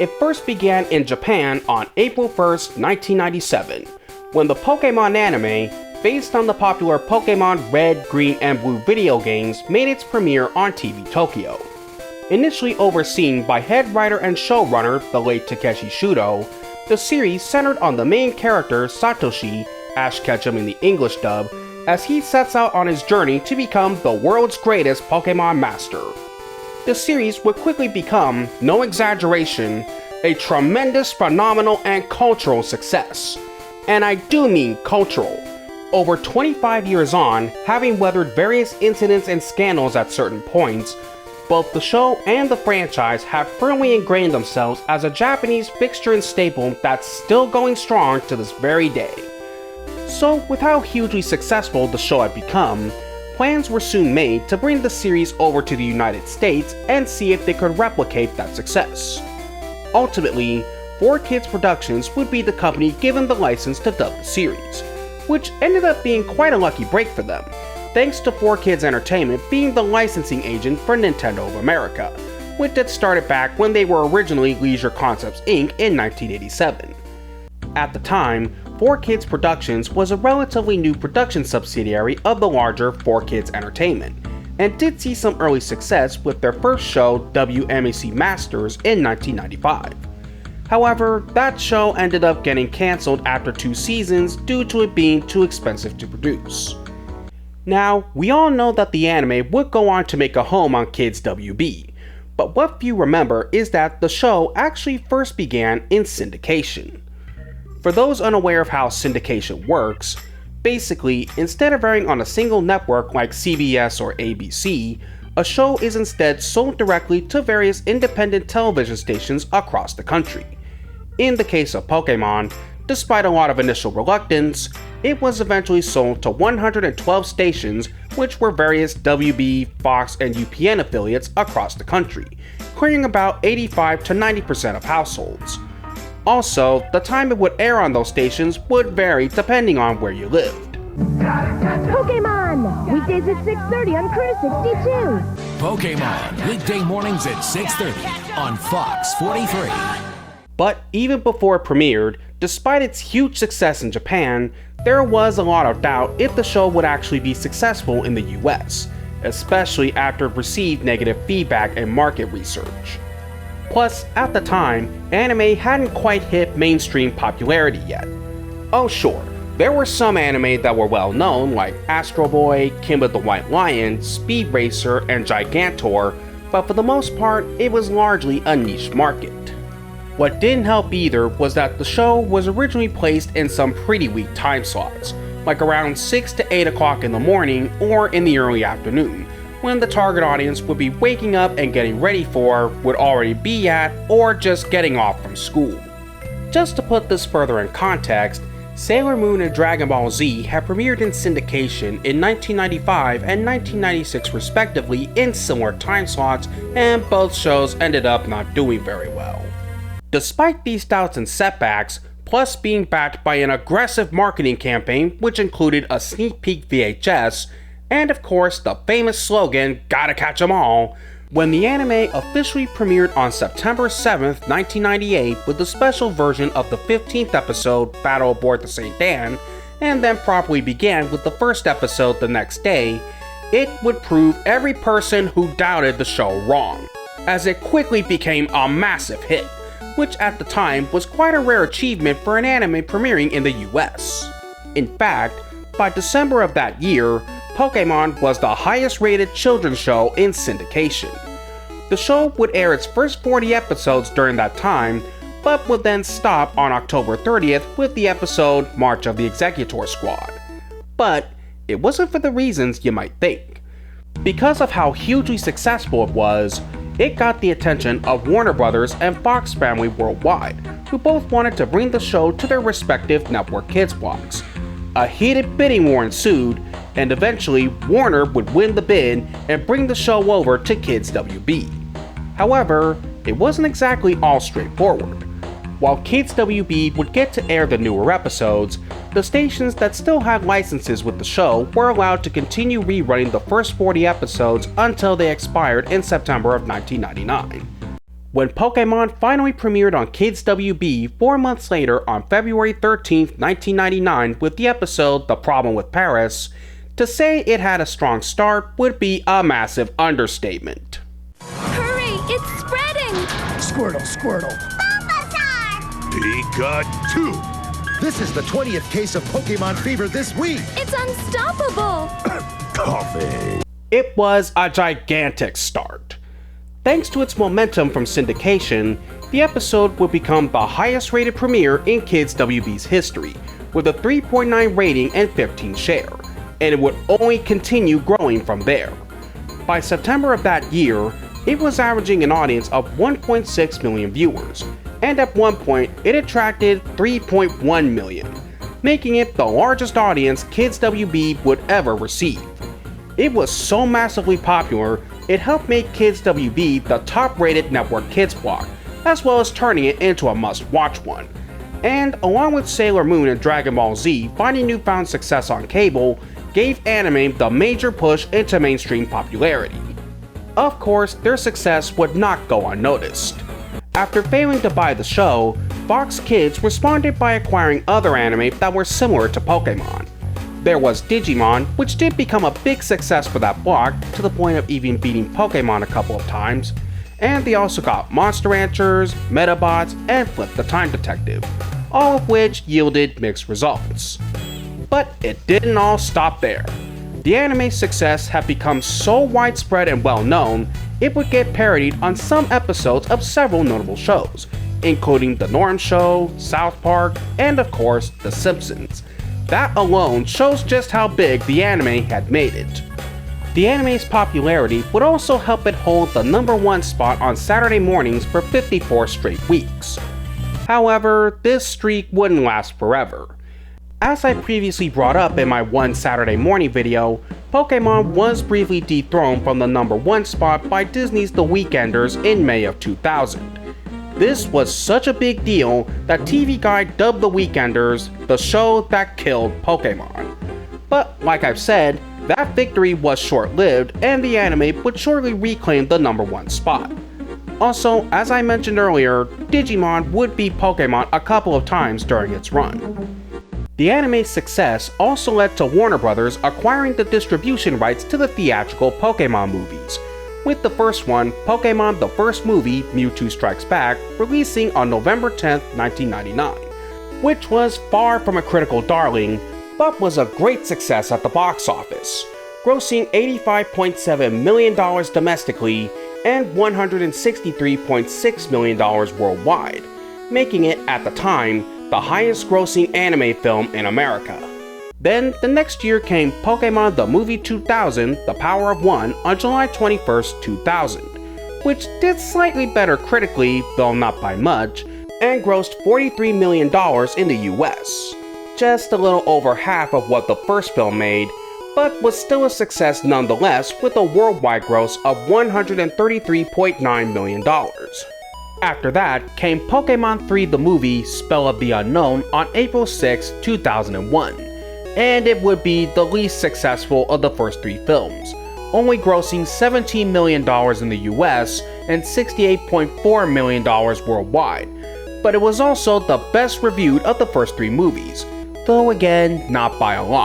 It first began in Japan on April 1st, 1997, when the Pokemon anime, based on the popular Pokemon Red, Green, and Blue video games, made its premiere on TV Tokyo. Initially overseen by head writer and showrunner, the late Takeshi Shudo, the series centered on the main character Satoshi, Ash Ketchum in the English dub, as he sets out on his journey to become the world's greatest Pokemon master. The series would quickly become, no exaggeration, a tremendous, phenomenal, and cultural success. And I do mean cultural. Over 25 years on, having weathered various incidents and scandals at certain points, both the show and the franchise have firmly ingrained themselves as a Japanese fixture and staple that's still going strong to this very day. So, with how hugely successful the show had become, plans were soon made to bring the series over to the United States and see if they could replicate that success. Ultimately, 4Kids Productions would be the company given the license to dub the series, which ended up being quite a lucky break for them, thanks to 4Kids Entertainment being the licensing agent for Nintendo of America, which had started back when they were originally Leisure Concepts Inc. in 1987. At the time, 4Kids Productions was a relatively new production subsidiary of the larger 4Kids Entertainment, and did see some early success with their first show, WMAC Masters, in 1995. However, that show ended up getting cancelled after 2 seasons due to it being too expensive to produce. Now, we all know that the anime would go on to make a home on Kids WB, but what few remember is that the show actually first began in syndication. For those unaware of how syndication works, basically, instead of airing on a single network like CBS or ABC, a show is instead sold directly to various independent television stations across the country. In the case of Pokemon, despite a lot of initial reluctance, it was eventually sold to 112 stations, which were various WB, Fox, and UPN affiliates across the country, clearing about 85 to 90% of households. Also, the time it would air on those stations would vary depending on where you lived. Pokemon! Weekdays at 6:30 on Cruise 62. Pokemon, weekday mornings at 6:30 on Fox 43. But even before it premiered, despite its huge success in Japan, there was a lot of doubt if the show would actually be successful in the US, especially after it received negative feedback and market research. Plus, at the time, anime hadn't quite hit mainstream popularity yet. Oh sure, there were some anime that were well known like Astro Boy, Kimba the White Lion, Speed Racer, and Gigantor, but for the most part, it was largely a niche market. What didn't help either was that the show was originally placed in some pretty weak time slots, like around 6 to 8 o'clock in the morning or in the early afternoon, when the target audience would be waking up and getting ready for, would already be at, or just getting off from school. Just to put this further in context, Sailor Moon and Dragon Ball Z had premiered in syndication in 1995 and 1996 respectively in similar time slots, and both shows ended up not doing very well. Despite these doubts and setbacks, plus being backed by an aggressive marketing campaign which included a sneak peek VHS, and of course the famous slogan, "Gotta catch 'em all," when the anime officially premiered on September 7th, 1998 with the special version of the 15th episode, Battle Aboard the St. Dan, and then properly began with the first episode the next day, it would prove every person who doubted the show wrong, as it quickly became a massive hit, which at the time was quite a rare achievement for an anime premiering in the US. In fact, by December of that year, Pokemon was the highest rated children's show in syndication. The show would air its first 40 episodes during that time, but would then stop on October 30th with the episode March of the Executor Squad. But it wasn't for the reasons you might think. Because of how hugely successful it was, it got the attention of Warner Brothers and Fox Family worldwide, who both wanted to bring the show to their respective network kids blocks. A heated bidding war ensued, and eventually Warner would win the bid and bring the show over to Kids WB. However, it wasn't exactly all straightforward. While Kids WB would get to air the newer episodes, the stations that still had licenses with the show were allowed to continue rerunning the first 40 episodes until they expired in September of 1999. When Pokemon finally premiered on Kids WB 4 months later on February 13, 1999 with the episode The Problem with Paris, to say it had a strong start would be a massive understatement. Hurry, it's spreading! Squirtle, Squirtle. Bulbasaur! Pikachu! This is the 20th case of Pokemon fever this week. It's unstoppable! Coffee. It was a gigantic start. Thanks to its momentum from syndication, the episode would become the highest rated premiere in Kids WB's history, with a 3.9 rating and 15 share, and it would only continue growing from there. By September of that year, it was averaging an audience of 1.6 million viewers, and at one point it attracted 3.1 million, making it the largest audience Kids WB would ever receive. It was so massively popular, it helped make Kids WB the top-rated network kids block, as well as turning it into a must-watch one. And along with Sailor Moon and Dragon Ball Z finding newfound success on cable, gave anime the major push into mainstream popularity. Of course, their success would not go unnoticed. After failing to buy the show, Fox Kids responded by acquiring other anime that were similar to Pokemon. There was Digimon, which did become a big success for that block, to the point of even beating Pokemon a couple of times, and they also got Monster Ranchers, Metabots, and Flip the Time Detective, all of which yielded mixed results. But it didn't all stop there. The anime success had become so widespread and well known, it would get parodied on some episodes of several notable shows, including The Norm Show, South Park, and of course, The Simpsons. That alone shows just how big the anime had made it. The anime's popularity would also help it hold the #1 spot on Saturday mornings for 54 straight weeks. However, this streak wouldn't last forever. As I previously brought up in my One Saturday Morning video, Pokemon was briefly dethroned from the #1 spot by Disney's The Weekenders in May of 2000. This was such a big deal that TV Guide dubbed The Weekenders the show that killed Pokemon. But like I've said, that victory was short-lived and the anime would shortly reclaim the #1 spot. Also, as I mentioned earlier, Digimon would beat Pokemon a couple of times during its run. The anime's success also led to Warner Bros. Acquiring the distribution rights to the theatrical Pokemon movies, with the first one, Pokemon the First Movie, Mewtwo Strikes Back, releasing on November 10, 1999, which was far from a critical darling, but was a great success at the box office, grossing $85.7 million domestically and $163.6 million worldwide, making it, at the time, the highest grossing anime film in America. Then, the next year came Pokemon the Movie 2000, The Power of One, on July 21st, 2000, which did slightly better critically, though not by much, and grossed $43 million in the US. Just a little over half of what the first film made, but was still a success nonetheless with a worldwide gross of $133.9 million. After that came Pokemon 3 the Movie, Spell of the Unknown, on April 6, 2001. And it would be the least successful of the first three films, only grossing $17 million in the US and $68.4 million worldwide, but it was also the best reviewed of the first three movies, though again, not by a lot.